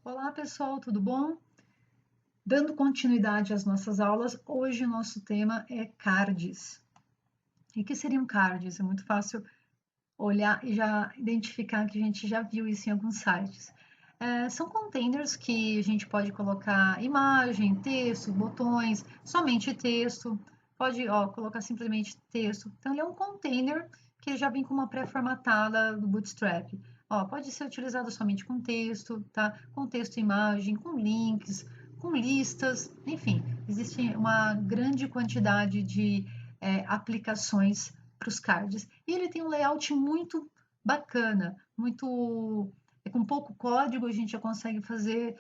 Olá, pessoal, tudo bom? Dando continuidade às nossas aulas, hoje o nosso tema é cards. E o que seriam cards? É muito fácil olhar e já identificar que a gente já viu isso em alguns sites. São containers que a gente pode colocar imagem, texto, botões, somente texto, pode colocar simplesmente texto. Então, ele é um container que já vem com uma pré-formatada do Bootstrap. Pode ser utilizado somente com texto, tá? Com texto e imagem, com links, com listas, enfim, existe uma grande quantidade de aplicações para os cards. E ele tem um layout muito bacana, muito com pouco código a gente já consegue fazer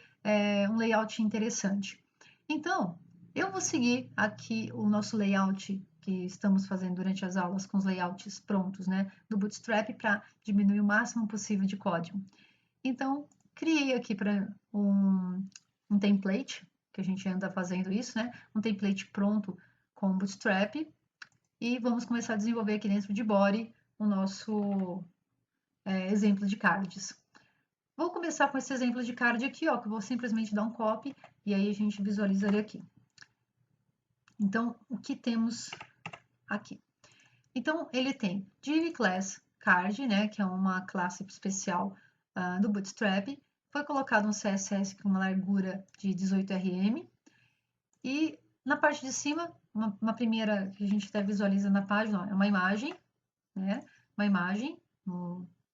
um layout interessante. Então, eu vou seguir aqui o nosso layout que estamos fazendo durante as aulas com os layouts prontos, né, do Bootstrap para diminuir o máximo possível de código. Então, criei aqui para um template, que a gente anda fazendo isso, né, um template pronto com o Bootstrap, e vamos começar a desenvolver aqui dentro de Body o nosso exemplo de cards. Vou começar com esse exemplo de card aqui, que eu vou simplesmente dar um copy e aí a gente visualiza ele aqui. Então, o que temos aqui? Então, ele tem div class card, né, que é uma classe especial do Bootstrap. Foi colocado um CSS com uma largura de 18 rm. E na parte de cima, uma primeira que a gente até visualiza na página, é uma imagem, né? Uma imagem,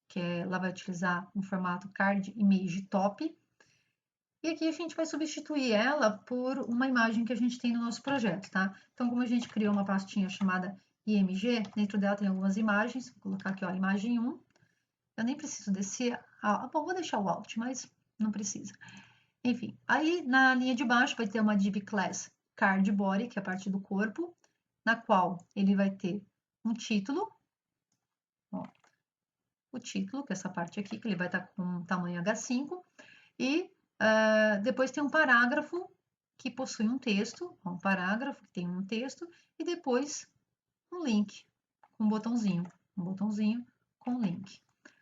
que ela vai utilizar um formato card image top. E aqui a gente vai substituir ela por uma imagem que a gente tem no nosso projeto, tá? Então, como a gente criou uma pastinha chamada IMG, dentro dela tem algumas imagens, vou colocar aqui, imagem 1. Eu nem preciso descer, bom, vou deixar o alt, mas não precisa. Enfim, aí na linha de baixo vai ter uma div class card body, que é a parte do corpo, na qual ele vai ter um título, o título, que é essa parte aqui, que ele vai estar com tamanho H5, e depois tem um parágrafo que possui um texto, um parágrafo que tem um texto, e depois um link, um botãozinho com link,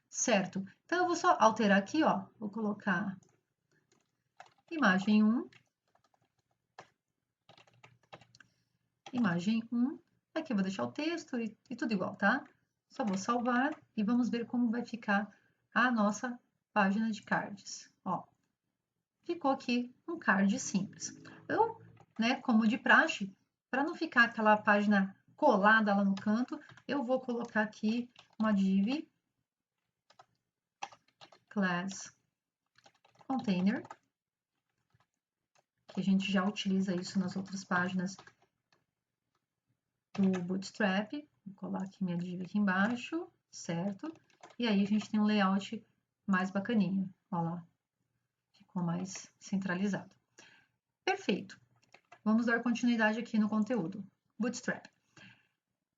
certo? Então, eu vou só alterar aqui, vou colocar imagem 1, imagem 1, aqui eu vou deixar o texto e tudo igual, tá? Só vou salvar e vamos ver como vai ficar a nossa página de cards. Ficou aqui um card simples. Eu, né, como de praxe, para não ficar aquela página colada lá no canto, eu vou colocar aqui uma div class container, que a gente já utiliza isso nas outras páginas do Bootstrap. Vou colar aqui minha div aqui embaixo, certo? E aí a gente tem um layout mais bacaninho, olha lá, ficou mais centralizado. Perfeito. Vamos dar continuidade aqui no conteúdo. Bootstrap.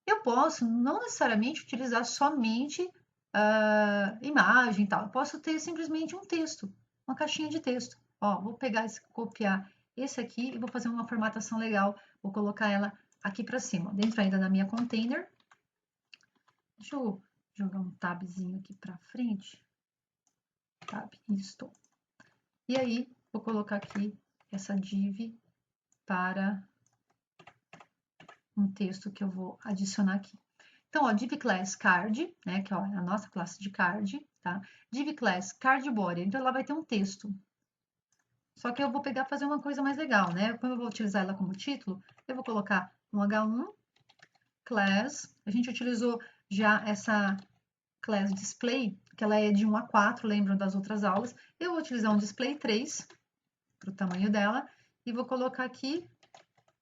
Eu posso não necessariamente utilizar somente imagem e tal. Eu posso ter simplesmente um texto, uma caixinha de texto. Vou pegar, copiar esse aqui e vou fazer uma formatação legal. Vou colocar ela aqui para cima, dentro ainda da minha container. Deixa eu jogar um tabzinho aqui para frente. Tab, estou. E aí, vou colocar aqui essa div para um texto que eu vou adicionar aqui. Então, div class card, né, que é a nossa classe de card, tá? Div class card body, então ela vai ter um texto. Só que eu vou pegar e fazer uma coisa mais legal, né? Como eu vou utilizar ela como título, eu vou colocar um H1 class. A gente utilizou já essa class display, que ela é de 1 a 4, lembram das outras aulas. Eu vou utilizar um display 3 para o tamanho dela e vou colocar aqui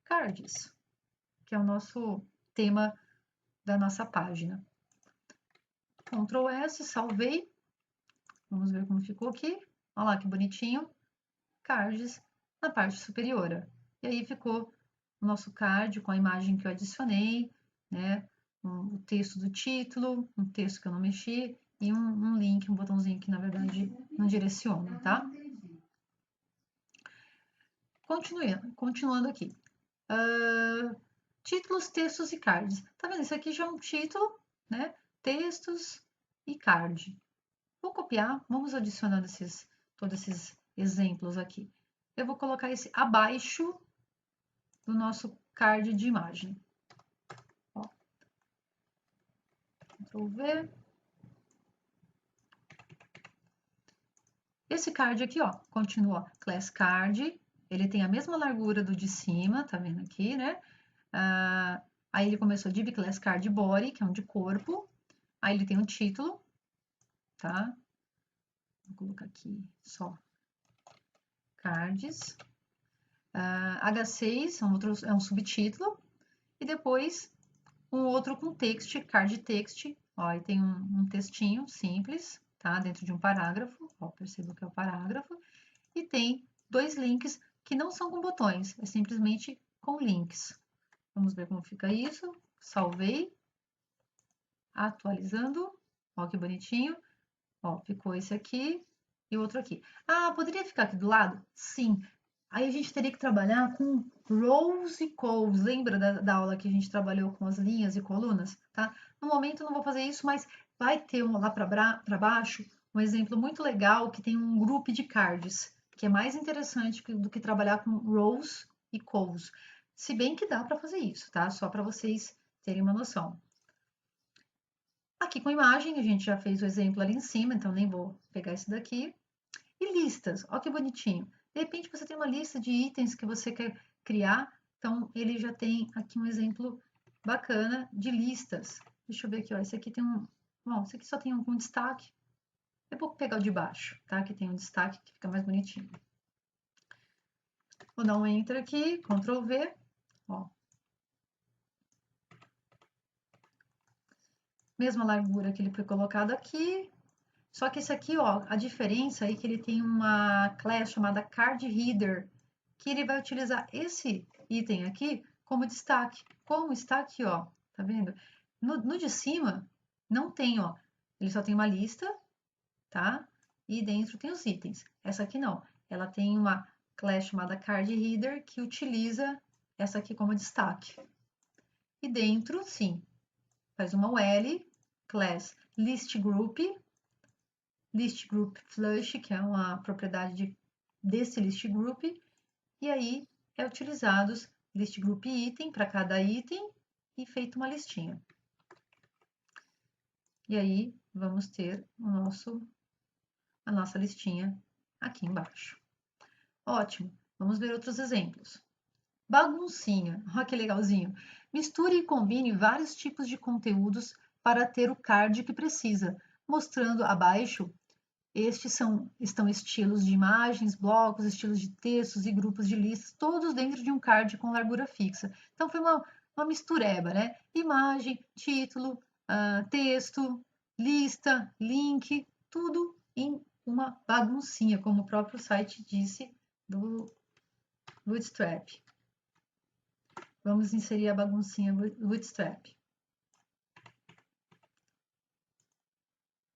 cards, que é o nosso tema da nossa página. Ctrl S, salvei. Vamos ver como ficou aqui. Olha lá que bonitinho. Cards na parte superior. E aí ficou o nosso card com a imagem que eu adicionei, né? O texto do título, um texto que eu não mexi e um link, um botãozinho que na verdade não direciona, tá? Continuando aqui. Títulos, textos e cards. Tá vendo? Isso aqui já é um título, né? Textos e card. Vou copiar, vamos adicionando todos esses exemplos aqui. Eu vou colocar esse abaixo do nosso card de imagem. Ó. Ctrl V. Esse card aqui, ó, continua class card, ele tem a mesma largura do de cima, tá vendo aqui, né? Aí ele começou div class card body, que é um de corpo, aí ele tem um título, tá? Vou colocar aqui só cards. H6 é um subtítulo, e depois um outro com text, card text, ó, e tem um textinho simples, tá? Dentro de um parágrafo, ó, perceba que é o parágrafo, e tem dois links que não são com botões, é simplesmente com links. Vamos ver como fica isso. Salvei. Atualizando. Ó, que bonitinho. Ó, ficou esse aqui e outro aqui. Ah, poderia ficar aqui do lado? Sim. Aí a gente teria que trabalhar com rows e columns. Lembra da aula que a gente trabalhou com as linhas e colunas? Tá? No momento eu não vou fazer isso, mas vai ter lá para baixo um exemplo muito legal que tem um grupo de cards, que é mais interessante do que trabalhar com rows e columns. Se bem que dá para fazer isso, tá? Só para vocês terem uma noção. Aqui com imagem, a gente já fez o exemplo ali em cima, então nem vou pegar esse daqui. E listas, olha que bonitinho. De repente você tem uma lista de itens que você quer criar, então ele já tem aqui um exemplo bacana de listas. Deixa eu ver aqui, ó, esse aqui tem um... Bom, esse aqui só tem um destaque. Eu vou pegar o de baixo, tá? Que tem um destaque que fica mais bonitinho. Vou dar um Enter aqui, Ctrl V, ó. Mesma largura que ele foi colocado aqui, só que esse aqui, ó, a diferença é que ele tem uma class chamada Card Header, que ele vai utilizar esse item aqui como destaque. Como está aqui, ó, tá vendo? No de cima, não tem, ó, ele só tem uma lista, tá? E dentro tem os itens. Essa aqui não, ela tem uma class chamada Card Header, que utiliza essa aqui como destaque. E dentro, sim, faz uma UL, class List Group, List Group Flush, que é uma propriedade desse List Group, e aí é utilizados List Group Item para cada item e feito uma listinha. E aí vamos ter a nossa listinha aqui embaixo. Ótimo, vamos ver outros exemplos. Baguncinha, olha que legalzinho. Misture e combine vários tipos de conteúdos para ter o card que precisa, mostrando abaixo. Estes estão estilos de imagens, blocos, estilos de textos e grupos de listas, todos dentro de um card com largura fixa. Então, foi uma mistureba, né? Imagem, título, texto, lista, link, tudo em uma baguncinha, como o próprio site disse do Bootstrap. Vamos inserir a baguncinha Bootstrap.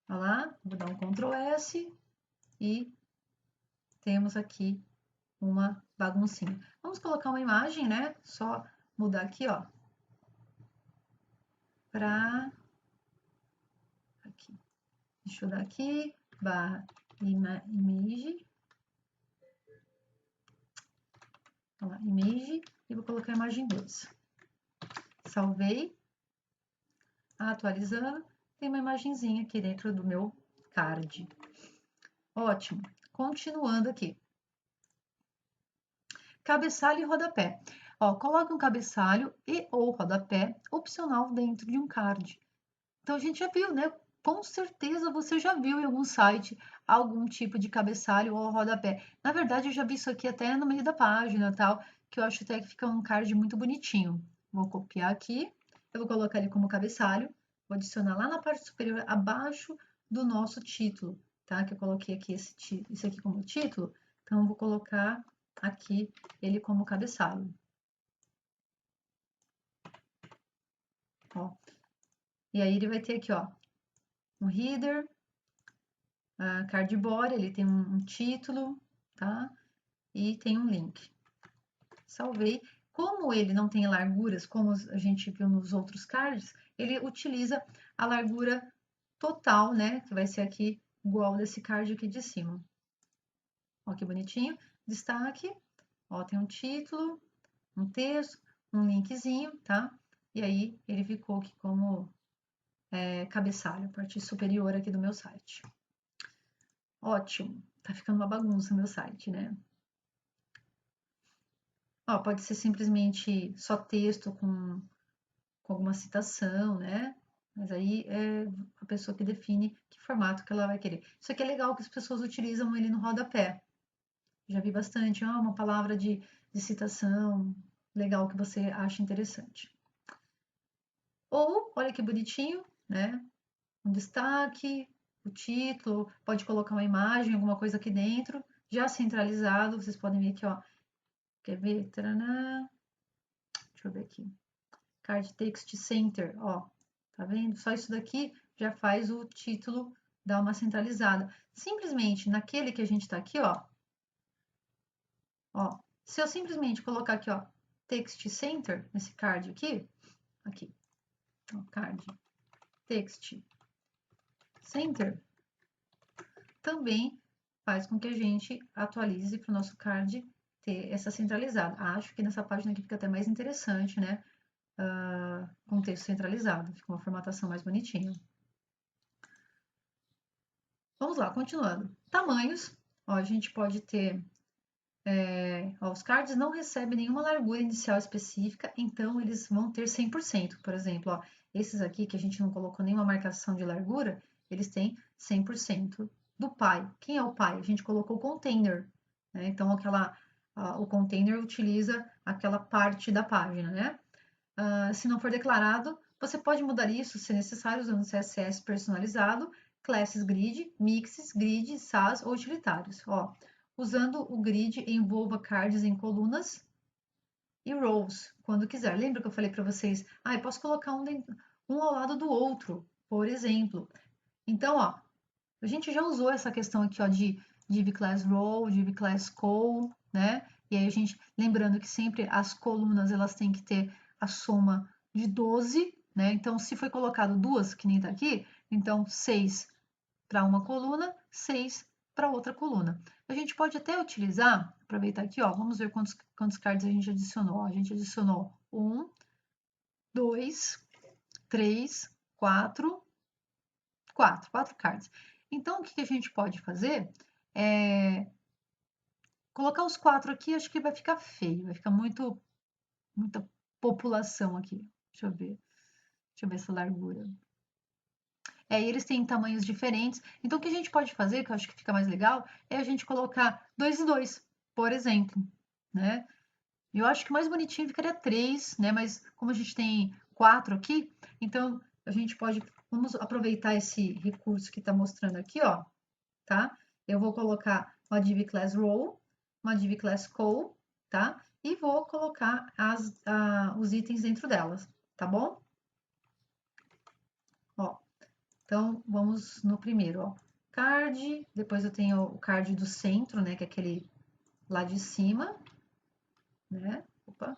Olha lá, vou dar um Ctrl S e temos aqui uma baguncinha. Vamos colocar uma imagem, né? Só mudar aqui, ó. Para aqui. Deixa eu dar aqui, barra image. Olha lá, image. E vou colocar a imagem 2. Salvei. Atualizando. Tem uma imagenzinha aqui dentro do meu card. Ótimo. Continuando aqui. Cabeçalho e rodapé. Ó, coloque um cabeçalho e ou rodapé opcional dentro de um card. Então, a gente já viu, né? Com certeza você já viu em algum site algum tipo de cabeçalho ou rodapé. Na verdade, eu já vi isso aqui até no meio da página, tal, que eu acho até que fica um card muito bonitinho. Vou copiar aqui, eu vou colocar ele como cabeçalho, vou adicionar lá na parte superior, abaixo do nosso título, tá? Que eu coloquei aqui esse aqui como título, então eu vou colocar aqui ele como cabeçalho. Ó. E aí ele vai ter aqui, ó, um header, cardboard, ele tem um título, tá? E tem um link. Salvei. Como ele não tem larguras, como a gente viu nos outros cards, ele utiliza a largura total, né? Que vai ser aqui igual desse card aqui de cima. Ó, que bonitinho. Destaque, ó, tem um título, um texto, um linkzinho, tá? E aí ele ficou aqui como cabeçalho, a parte superior aqui do meu site. Ótimo, tá ficando uma bagunça o meu site, né? Ó, pode ser simplesmente só texto com alguma citação, né? Mas aí é a pessoa que define que formato que ela vai querer. Isso aqui é legal que as pessoas utilizam ele no rodapé. Já vi bastante, uma palavra de citação legal que você acha interessante. Ou, olha que bonitinho, né? Um destaque, o título, pode colocar uma imagem, alguma coisa aqui dentro, já centralizado. Vocês podem ver aqui, ó. Quer ver? Taranã. Deixa eu ver aqui. Card Text Center, ó. Tá vendo? Só isso daqui já faz o título dar uma centralizada. Simplesmente naquele que a gente tá aqui, ó. Ó, se eu simplesmente colocar aqui, ó, Text Center, nesse card aqui, ó, card Text Center, também faz com que a gente atualize para o nosso card ter essa centralizada. Acho que nessa página aqui fica até mais interessante, né? Com o texto centralizado, fica uma formatação mais bonitinha. Vamos lá, continuando. Tamanhos, ó, a gente pode ter ó, os cards não recebem nenhuma largura inicial específica, então eles vão ter 100%. Por exemplo, ó, esses aqui que a gente não colocou nenhuma marcação de largura, eles têm 100% do pai. Quem é o pai? A gente colocou o container, né? Então, o container utiliza aquela parte da página, né? Se não for declarado, você pode mudar isso, se necessário, usando CSS personalizado, classes grid, mixes, grid, SAS ou utilitários. Ó, usando o grid, envolva cards em colunas e rows, quando quiser. Lembra que eu falei para vocês? Eu posso colocar um ao lado do outro, por exemplo. Então, ó, a gente já usou essa questão aqui, ó, de div class row, div class col, né? E aí a gente, lembrando que sempre as colunas, elas têm que ter a soma de 12, né? Então, se foi colocado duas, que nem tá aqui, então 6 para uma coluna, 6 para outra coluna. A gente pode até utilizar, aproveitar aqui, ó, vamos ver quantos cards a gente adicionou. Ó, a gente adicionou 1, 2, 3, 4, 4 cards. Então, o que a gente pode fazer é colocar os 4 aqui, acho que vai ficar feio, vai ficar muita população aqui. Deixa eu ver essa largura. E eles têm tamanhos diferentes. Então, o que a gente pode fazer, que eu acho que fica mais legal, é a gente colocar 2 e 2, por exemplo, né? Eu acho que o mais bonitinho ficaria 3, né? Mas como a gente tem 4 aqui, então a gente pode, vamos aproveitar esse recurso que está mostrando aqui, ó, tá? Eu vou colocar uma div class row, uma div class col, tá? E vou colocar os itens dentro delas, tá bom? Ó, então vamos no primeiro, ó. Card, depois eu tenho o card do centro, né? Que é aquele lá de cima, né? Opa,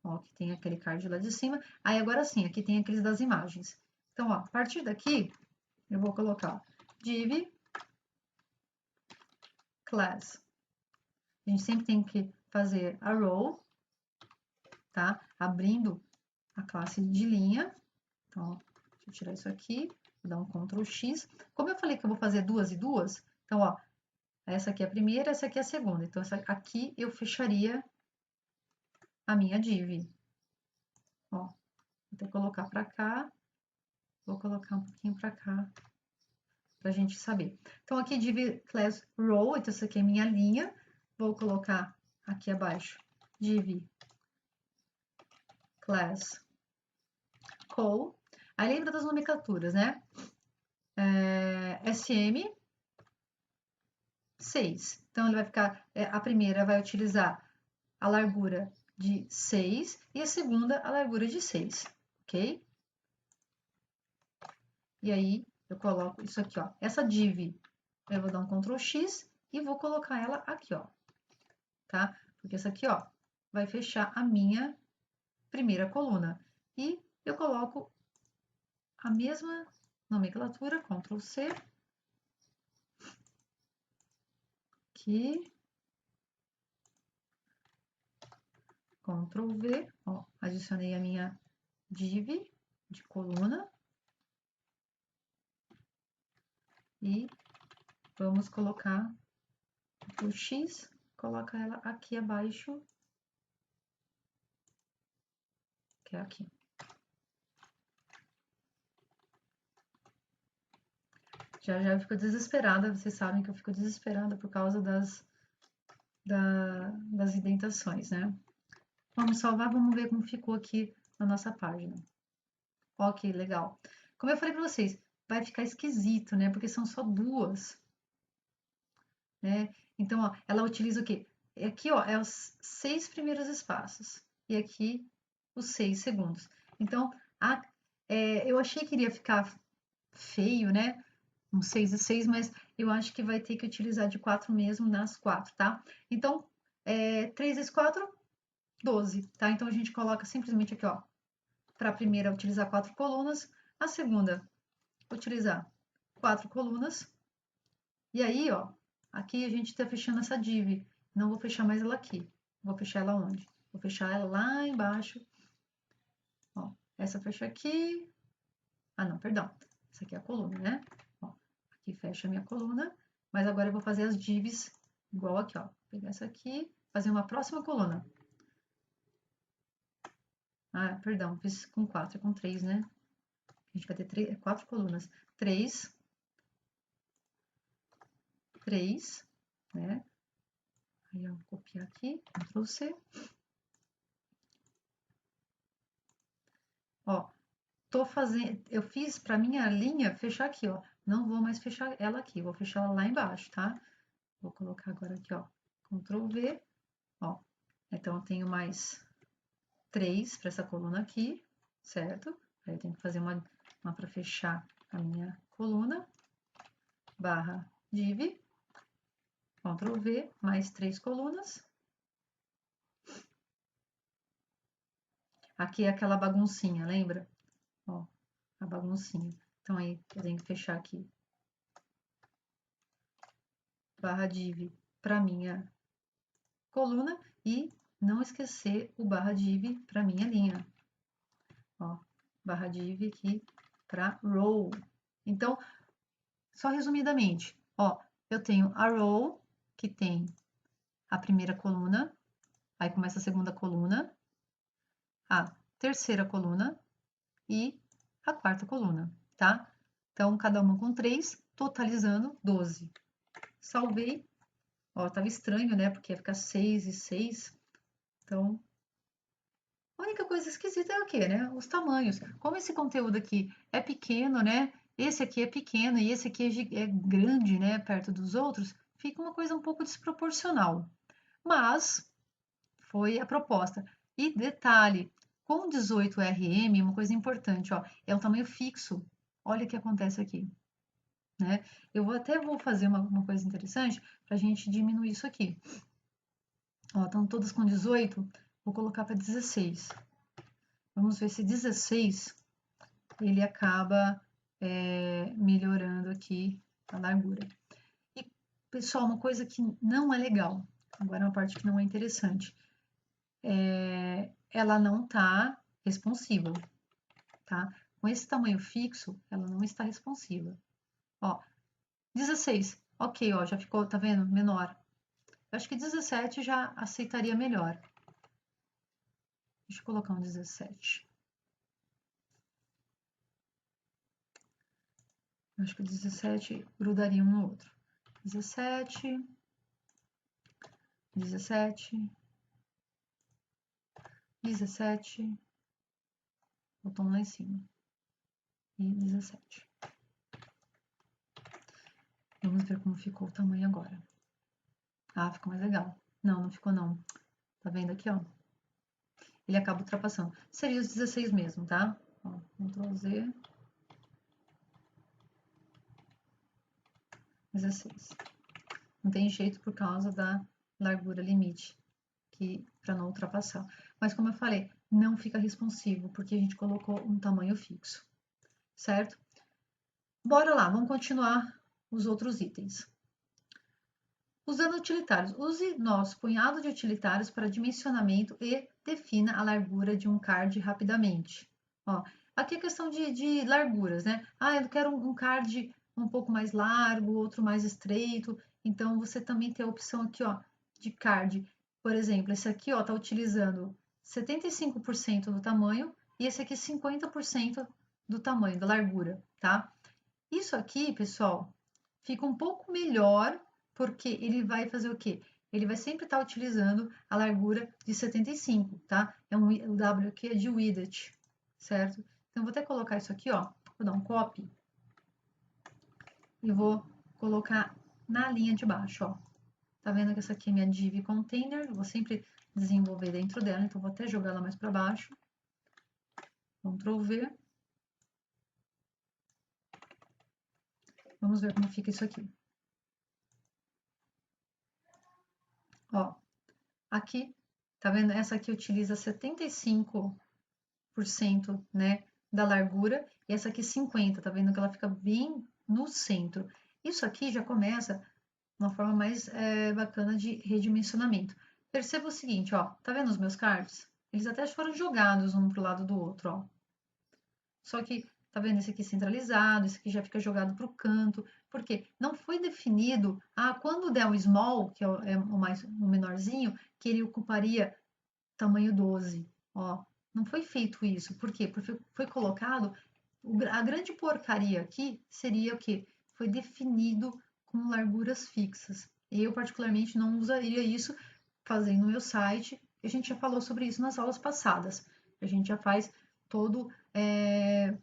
ó, aqui tem aquele card lá de cima. Aí agora sim, aqui tem aqueles das imagens. Então, ó, a partir daqui, eu vou colocar div class. A gente sempre tem que fazer a row, tá? Abrindo a classe de linha. Então, ó, deixa eu tirar isso aqui, vou dar um Ctrl X. Como eu falei que eu vou fazer duas e duas, então, ó, essa aqui é a primeira, essa aqui é a segunda. Então, essa aqui eu fecharia a minha div. Ó, vou até colocar para cá, vou colocar um pouquinho para cá, para a gente saber. Então, aqui div class row, então essa aqui é minha linha. Vou colocar aqui abaixo div class col. Aí lembra das nomenclaturas, né? SM 6. Então, ele vai ficar, a primeira vai utilizar a largura de 6 e a segunda a largura de 6, ok? E aí, eu coloco isso aqui, ó. Essa div, eu vou dar um Ctrl X e vou colocar ela aqui, ó. Tá? Porque essa aqui, ó, vai fechar a minha primeira coluna. E eu coloco a mesma nomenclatura, Ctrl C, aqui. Ctrl V, ó, adicionei a minha div de coluna. E vamos colocar o X, coloca ela aqui abaixo, que é aqui. Já eu fico desesperada, vocês sabem que eu fico desesperada por causa das indentações, né? Vamos salvar, vamos ver como ficou aqui na nossa página. Ok, legal. Como eu falei para vocês, vai ficar esquisito, né? Porque são só duas, né? Então, ó, ela utiliza o quê? Aqui, ó, é os 6 primeiros espaços. E aqui, os 6 segundos. Então, eu achei que iria ficar feio, né? Um 6 e 6, mas eu acho que vai ter que utilizar de 4 mesmo nas 4, tá? Então, 3 vezes 4, 12, tá? Então, a gente coloca simplesmente aqui, ó, para a primeira utilizar 4 colunas, a segunda utilizar 4 colunas, e aí, ó, aqui a gente tá fechando essa div, não vou fechar mais ela aqui, vou fechar ela onde? Vou fechar ela lá embaixo, ó, essa fecha aqui, não, perdão, essa aqui é a coluna, né? Ó, aqui fecha a minha coluna, mas agora eu vou fazer as divs igual aqui, ó, vou pegar essa aqui, fazer uma próxima coluna. Perdão, fiz com 4, com 3, né? A gente vai ter 4 colunas. 3, 3, né? Aí, eu vou copiar aqui, Ctrl C. Ó, eu fiz para minha linha fechar aqui, ó. Não vou mais fechar ela aqui, vou fechar ela lá embaixo, tá? Vou colocar agora aqui, ó, Ctrl V, ó. Então, eu tenho mais 3 para essa coluna aqui, certo? Aí eu tenho que fazer uma para fechar a minha coluna, barra div, Ctrl V, mais 3 colunas. Aqui é aquela baguncinha, lembra? Ó, a baguncinha. Então, aí eu tenho que fechar aqui, barra div para minha coluna e não esquecer o barra div para minha linha. Ó, barra div aqui para row. Então, só resumidamente, ó, eu tenho a row, que tem a primeira coluna, aí começa a segunda coluna, a terceira coluna e a quarta coluna, tá? Então, cada uma com 3, totalizando 12. Salvei. Ó, tava estranho, né? Porque ia ficar 6 e 6. Então, a única coisa esquisita é o quê, né? Os tamanhos. Como esse conteúdo aqui é pequeno, né? Esse aqui é pequeno e esse aqui é grande, né? Perto dos outros, fica uma coisa um pouco desproporcional. Mas foi a proposta. E detalhe, com 18 RM, uma coisa importante, ó, é um tamanho fixo. Olha o que acontece aqui, né? Eu até vou fazer uma coisa interessante para a gente diminuir isso aqui. Ó, estão todas com 18, vou colocar para 16. Vamos ver se 16 ele acaba melhorando aqui a largura. E, pessoal, uma coisa que não é legal, agora uma parte que não é interessante, ela não está responsiva, tá? Com esse tamanho fixo, ela não está responsiva. Ó, 16, ok, ó, já ficou, tá vendo? Menor. Eu acho que 17 já aceitaria melhor. Deixa eu colocar um 17. Acho que o 17 grudaria um no outro. 17, 17, 17, botão lá em cima. E 17. Vamos ver como ficou o tamanho agora. Ficou mais legal. Não, não ficou não. Tá vendo aqui, ó? Ele acaba ultrapassando. Seria os 16 mesmo, tá? Ó, Ctrl Z. 16. Não tem jeito por causa da largura limite, que para não ultrapassar. Mas como eu falei, não fica responsivo, porque a gente colocou um tamanho fixo, certo? Bora lá, vamos continuar os outros itens. Usando utilitários, use nosso punhado de utilitários para dimensionamento e defina a largura de um card rapidamente. Ó, aqui é questão de larguras, né? Ah, eu quero um card um pouco mais largo, outro mais estreito. Então, você também tem a opção aqui, ó, de card. Por exemplo, esse aqui, ó, tá utilizando 75% do tamanho e esse aqui 50% do tamanho, da largura, tá? Isso aqui, pessoal, fica um pouco melhor porque ele vai fazer o quê? Ele vai sempre estar utilizando a largura de 75, tá? O W aqui é de widget, certo? Então, vou até colocar isso aqui, ó. Vou dar um copy e vou colocar na linha de baixo, ó. Tá vendo que essa aqui é minha div container? Eu vou sempre desenvolver dentro dela, então vou até jogar ela mais para baixo. Ctrl V. Vamos ver como fica isso aqui. Ó, aqui, tá vendo? Essa aqui utiliza 75%, né, da largura e essa aqui 50%, tá vendo que ela fica bem no centro. Isso aqui já começa uma forma mais bacana de redimensionamento. Perceba o seguinte, ó, tá vendo os meus cards? Eles até foram jogados um pro lado do outro, ó. Só que, tá vendo esse aqui centralizado, esse aqui já fica jogado para o canto, porque não foi definido, quando der o small, que é o menorzinho, que ele ocuparia tamanho 12, ó. Não foi feito isso, por quê? Porque foi colocado, a grande porcaria aqui seria o quê? Foi definido com larguras fixas. Eu, particularmente, não usaria isso fazendo no meu site, a gente já falou sobre isso nas aulas passadas. A gente já faz todo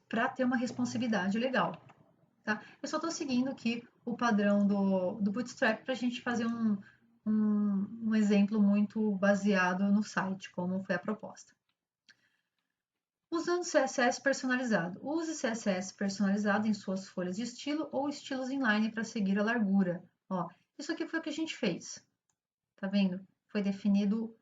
para ter uma responsividade legal. Tá? Eu só estou seguindo aqui o padrão do Bootstrap para a gente fazer um exemplo muito baseado no site, como foi a proposta. Usando CSS personalizado. Use CSS personalizado em suas folhas de estilo ou estilos inline para seguir a largura. Ó, isso aqui foi o que a gente fez. Tá vendo? Foi definido.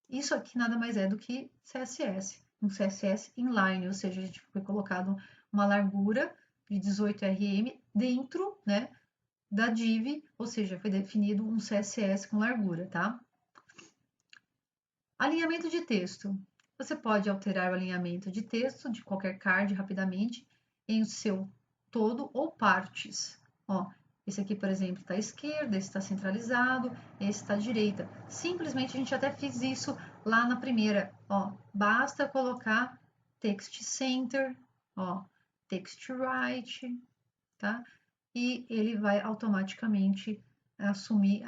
Isso aqui nada mais é do que CSS, um CSS inline, ou seja, a gente foi colocado uma largura de 18 rm dentro, né, da div, ou seja, foi definido um CSS com largura, tá? Alinhamento de texto. Você pode alterar o alinhamento de texto de qualquer card rapidamente em seu todo ou partes. Ó, esse aqui, por exemplo, está à esquerda, esse está centralizado, esse está à direita. Simplesmente a gente até fez isso lá na primeira. Ó, basta colocar text center, ó, text right, tá? E ele vai automaticamente assumir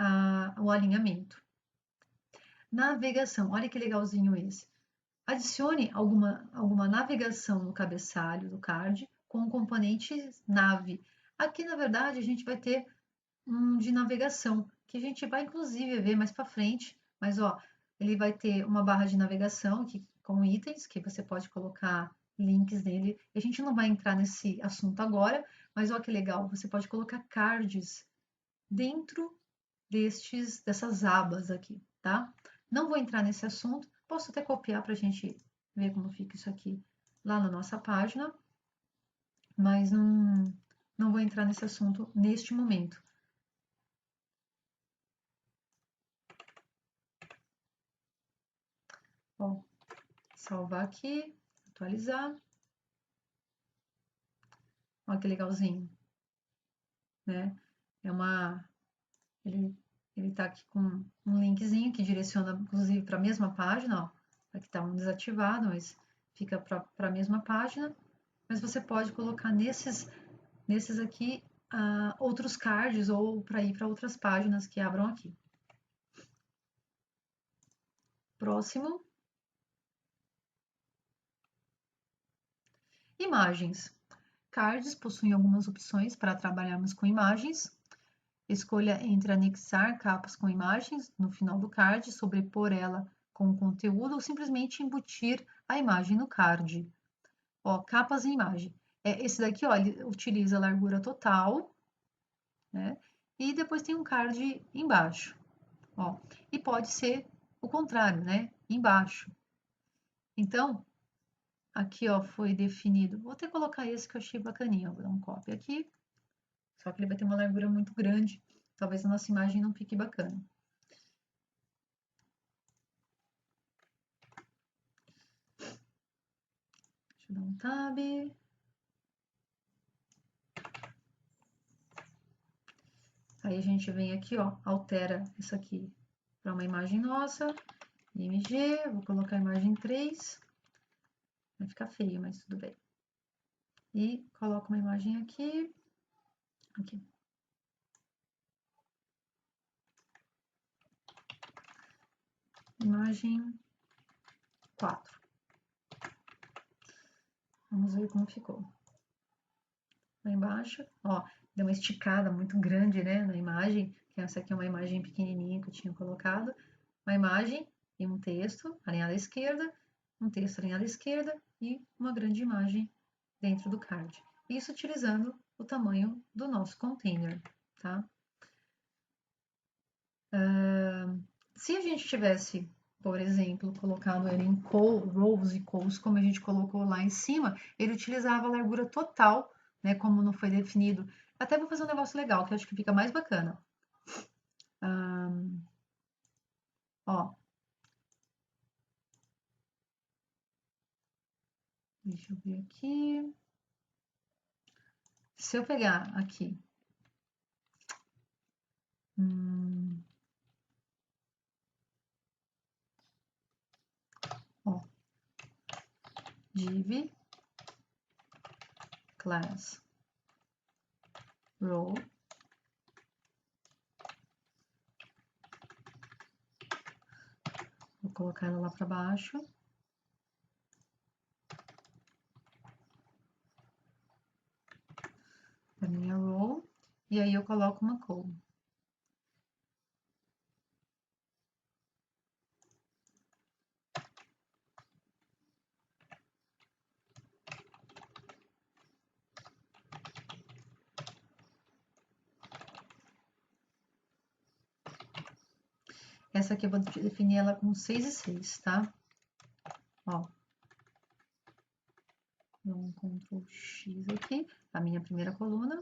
o alinhamento. Navegação, olha que legalzinho esse. Adicione alguma navegação no cabeçalho do card com o componente nave. Aqui, na verdade, a gente vai ter um de navegação, que a gente vai inclusive ver mais para frente, mas ó, ele vai ter uma barra de navegação aqui com itens, que você pode colocar links nele. A gente não vai entrar nesse assunto agora, mas ó que legal, você pode colocar cards dentro dessas abas aqui, tá? Não vou entrar nesse assunto, posso até copiar para a gente ver como fica isso aqui lá na nossa página, mas não vou entrar nesse assunto neste momento. Bom, salvar aqui, atualizar. Olha que legalzinho, né? Ele tá aqui com um linkzinho que direciona, inclusive, para a mesma página, ó. Aqui tá um desativado, mas fica para a mesma página. Mas você pode colocar nesses aqui outros cards ou para ir para outras páginas que abram aqui. Próximo. Imagens. Cards possuem algumas opções para trabalharmos com imagens. Escolha entre anexar capas com imagens no final do card, sobrepor ela com o conteúdo ou simplesmente embutir a imagem no card. Ó, capas e imagem. Esse daqui, ó, ele utiliza a largura total, né? E depois tem um card embaixo, ó. E pode ser o contrário, né? Embaixo. Então, aqui, ó, foi definido. Vou até colocar esse que eu achei bacaninha. Vou dar um copy aqui. Só que ele vai ter uma largura muito grande. talvez a nossa imagem não fique bacana. Deixa eu dar um tab. Aí a gente vem aqui, ó, altera isso aqui para uma imagem nossa, IMG, vou colocar a imagem 3, vai ficar feio, mas tudo bem. E coloco uma imagem aqui, aqui. Imagem 4. Vamos ver como ficou. Lá embaixo, ó, deu uma esticada muito grande, né, na imagem, que essa aqui é uma imagem pequenininha que eu tinha colocado. Uma imagem e um texto alinhado à esquerda, um texto alinhado à esquerda e uma grande imagem dentro do card. Isso utilizando o tamanho do nosso container, tá? Se a gente tivesse, por exemplo, colocado ele em rows e calls, como a gente colocou lá em cima, ele utilizava a largura total, né, como não foi definido. Até vou fazer um negócio legal, que eu acho que fica mais bacana. Ó. Deixa eu ver aqui. Se eu pegar aqui, ó, div class row vou colocar ela lá para baixo. Da minha row. E aí eu coloco uma call. Essa aqui eu vou definir ela com 6 e 6, tá? Ó. Dou um Ctrl X aqui, a minha primeira coluna.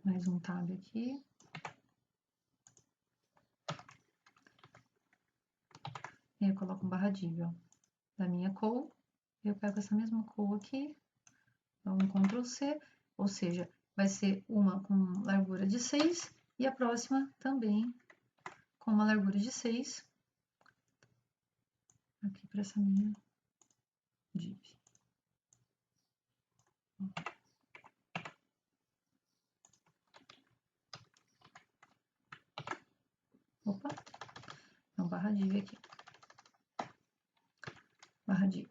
Mais um tab aqui. E eu coloco um barra div, ó, da minha call. Eu pego essa mesma call aqui, dou um Ctrl C, ou seja, vai ser uma com largura de 6 e a próxima também com uma largura de 6. Aqui para essa minha div. Opa, não, barra div aqui. Barra div.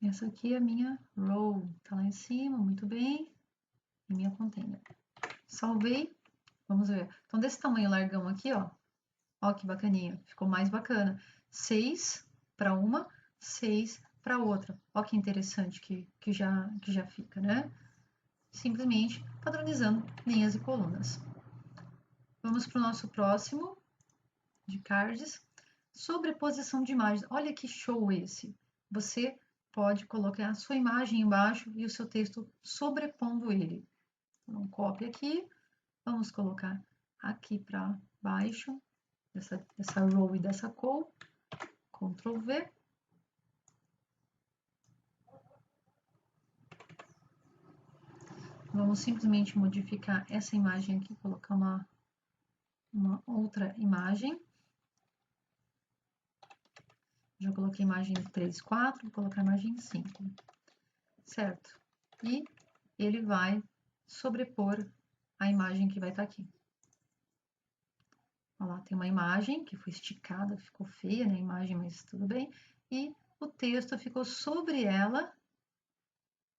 Essa aqui é a minha row, tá lá em cima, muito bem. E minha container. Salvei, vamos ver. Então, desse tamanho largão aqui, ó. Ó que bacaninha, ficou mais bacana. 6 para uma, 6 para outra. Ó que interessante que já fica, né? Simplesmente padronizando linhas e colunas. Vamos para o nosso próximo de cards. Sobreposição de imagens. Olha que show esse. Você pode colocar a sua imagem embaixo e o seu texto sobrepondo ele. Então, copy aqui. Vamos colocar aqui para baixo, dessa row e dessa call. Ctrl V. Vamos simplesmente modificar essa imagem aqui, colocar uma outra imagem. Já coloquei imagem 3, 4, vou colocar imagem 5. Certo? E ele vai sobrepor a imagem que vai estar aqui. Olha lá, tem uma imagem que foi esticada, ficou feia, né, a imagem, mas tudo bem. E o texto ficou sobre ela,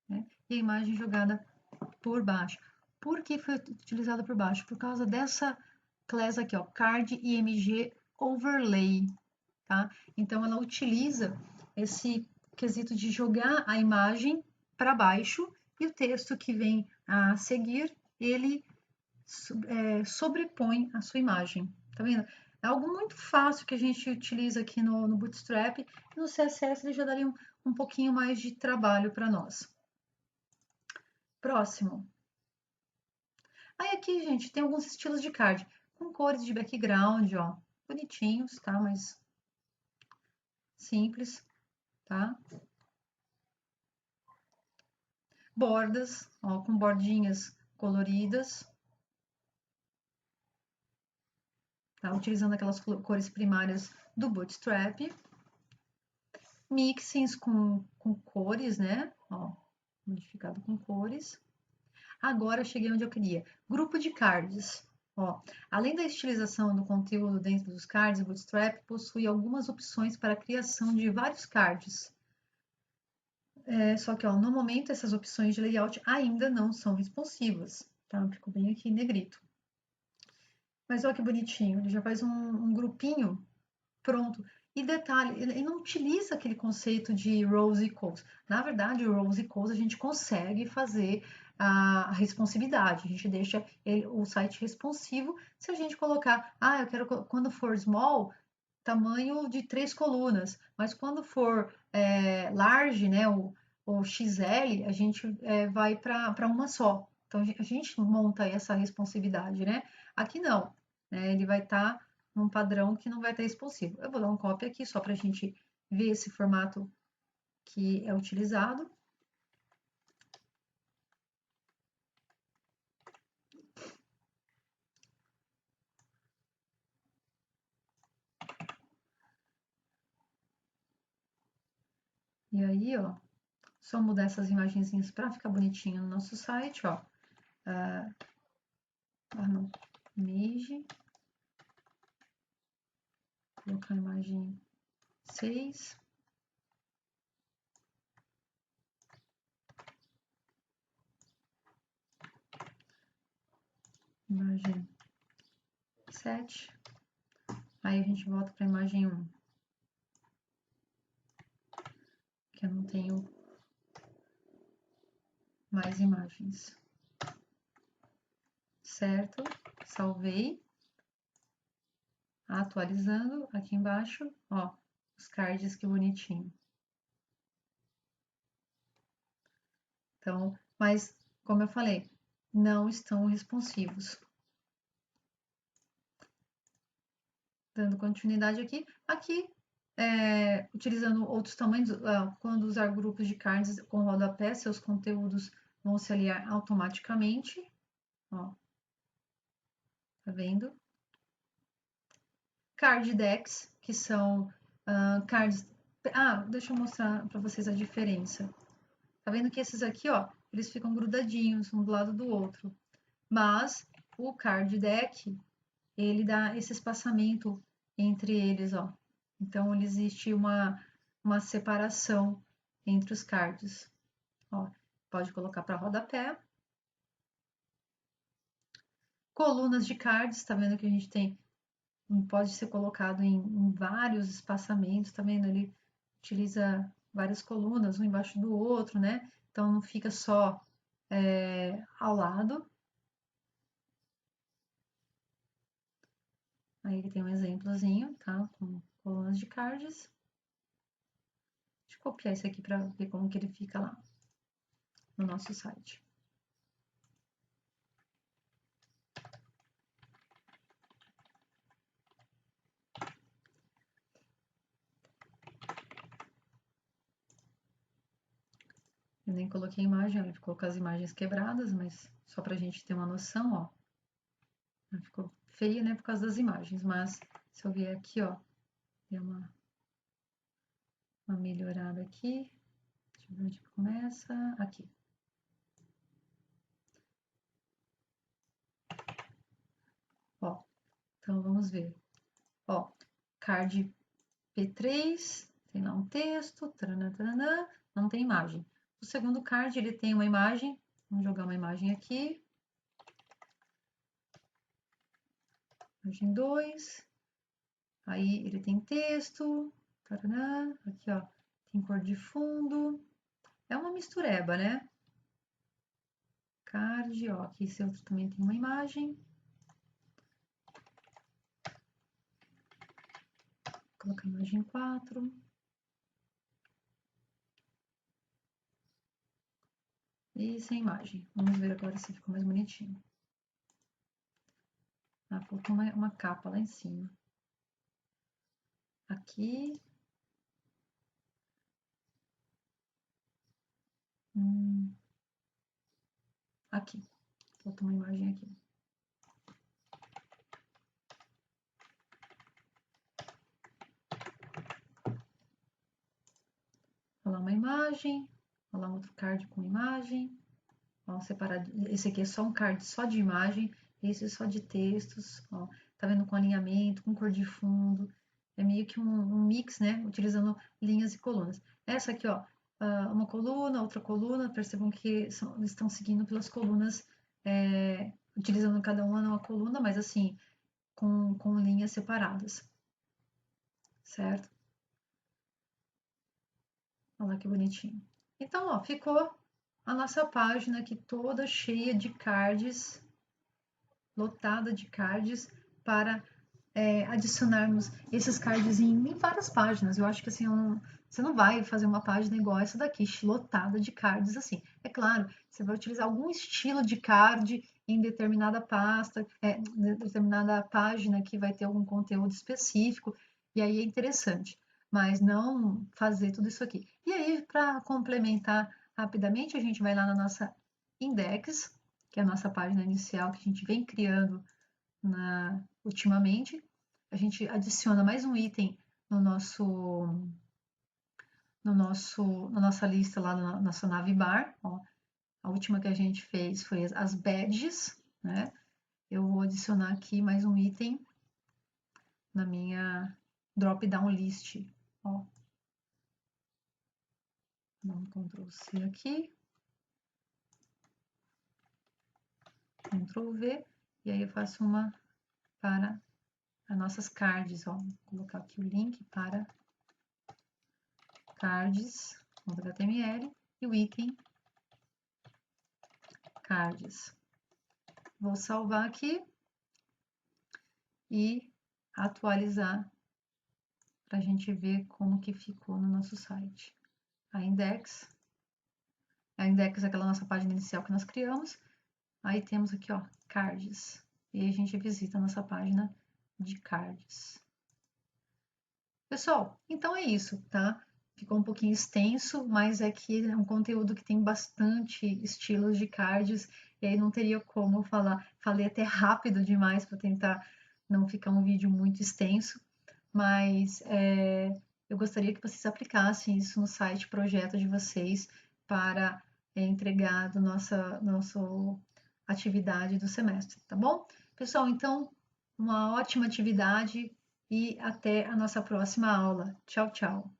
né, e a imagem jogada por baixo. Por que foi utilizada por baixo? Por causa dessa class aqui, ó, card img overlay, tá? Então, ela utiliza esse quesito de jogar a imagem para baixo e o texto que vem a seguir, ele sobrepõe a sua imagem. Tá vendo? É algo muito fácil que a gente utiliza aqui no Bootstrap. E no CSS ele já daria um pouquinho mais de trabalho para nós. Próximo. Aí aqui, gente, tem alguns estilos de card com cores de background, ó, bonitinhos, tá? Mas simples, tá? Bordas, ó, com bordinhas coloridas, tá? Utilizando aquelas cores primárias do Bootstrap. Mixins com cores, né? Ó, modificado com cores. Agora cheguei onde eu queria. Grupo de cards. Ó, além da estilização do conteúdo dentro dos cards, o Bootstrap possui algumas opções para a criação de vários cards. Só que, ó, no momento, essas opções de layout ainda não são responsivas. Tá? Ficou bem aqui em negrito. Mas olha que bonitinho, ele já faz um grupinho pronto. E detalhe, ele não utiliza aquele conceito de rows equals. Na verdade, o rows equals a gente consegue fazer a responsividade. A gente deixa o site responsivo se a gente colocar, eu quero quando for small, tamanho de 3 colunas, mas quando for large, né, o XL, a gente vai para uma só. Então a gente monta essa responsividade, né? Aqui não, né? Ele vai estar num padrão que não vai estar responsivo. Eu vou dar um copy aqui só para a gente ver esse formato que é utilizado. E aí, ó, só mudar essas imagenzinhas para ficar bonitinho no nosso site, ó. Não, image, colocar a imagem 6. Imagem 7. Aí a gente volta para a imagem 1. Que eu não tenho mais imagens. Certo? Salvei. Atualizando aqui embaixo, ó, os cards que bonitinho. Então, mas, como eu falei, não estão responsivos. Dando continuidade aqui. Aqui, utilizando outros tamanhos, quando usar grupos de cards com rodapé, seus conteúdos vão se aliar automaticamente. Ó, tá vendo? Card decks, que são cards... deixa eu mostrar para vocês a diferença. Tá vendo que esses aqui, ó, eles ficam grudadinhos um do lado do outro. Mas o card deck, ele dá esse espaçamento entre eles, ó. Então, existe uma separação entre os cards. Ó, pode colocar para rodapé. Colunas de cards, tá vendo que a gente tem, pode ser colocado em vários espaçamentos, tá vendo? Ele utiliza várias colunas, um embaixo do outro, né? Então, não fica só ao lado. Aí ele tem um exemplozinho, tá? Com colunas de cards. Deixa eu copiar esse aqui para ver como que ele fica lá no nosso site. Eu nem coloquei imagem, ele ficou com as imagens quebradas, mas só para a gente ter uma noção, ó. Ficou feia, né, por causa das imagens, mas se eu vier aqui, ó, deu uma melhorada aqui. Deixa eu ver onde começa. Aqui. Ó, então vamos ver. Ó, card P3, tem lá um texto, taranã, taranã, não tem imagem. O segundo card, ele tem uma imagem, vamos jogar uma imagem aqui. Imagem 2, aí ele tem texto, taranã, aqui ó, tem cor de fundo, é uma mistureba, né? Card, ó, aqui esse outro também tem uma imagem. colocar a imagem 4. E sem imagem. Vamos ver agora se ficou mais bonitinho. Ah, faltou uma capa lá em cima. Aqui. Aqui. Faltou uma imagem aqui. Olha lá uma imagem. Olha lá um outro card com imagem. Ó, separado. Esse aqui é só um card só de imagem. Esse é só de textos. Ó, tá vendo? Com alinhamento, com cor de fundo. É meio que um mix, né? Utilizando linhas e colunas. Essa aqui, ó, uma coluna, outra coluna. Percebam que estão seguindo pelas colunas, utilizando cada uma coluna, mas assim, com linhas separadas. Certo? Olha lá que bonitinho. Então, ó, ficou a nossa página aqui toda cheia de cards, lotada de cards, para adicionarmos esses cards em várias páginas. Eu acho que assim, você não vai fazer uma página igual essa daqui, lotada de cards assim. É claro, você vai utilizar algum estilo de card em determinada pasta, determinada página que vai ter algum conteúdo específico, e aí é interessante, mas não fazer tudo isso aqui. E aí, para complementar rapidamente, a gente vai lá na nossa index, que é a nossa página inicial que a gente vem criando ultimamente. A gente adiciona mais um item no na nossa lista lá na nossa navbar. Ó. A última que a gente fez foi as badges, né? Eu vou adicionar aqui mais um item na minha drop-down list. Ó. Dá um Ctrl C aqui, Ctrl V, e aí eu faço uma para as nossas cards. Ó. Vou colocar aqui o link para cards.html e o item cards. Vou salvar aqui e atualizar para a gente ver como que ficou no nosso site. A index é aquela nossa página inicial que nós criamos. Aí temos aqui, ó, cards. E aí a gente visita a nossa página de cards. Pessoal, então é isso, tá? Ficou um pouquinho extenso, mas é que é um conteúdo que tem bastante estilos de cards, e aí não teria como falar. Falei até rápido demais para tentar não ficar um vídeo muito extenso, mas eu gostaria que vocês aplicassem isso no site projeto de vocês para entregar do nossa atividade do semestre, tá bom? Pessoal, então, uma ótima atividade e até a nossa próxima aula. Tchau, tchau.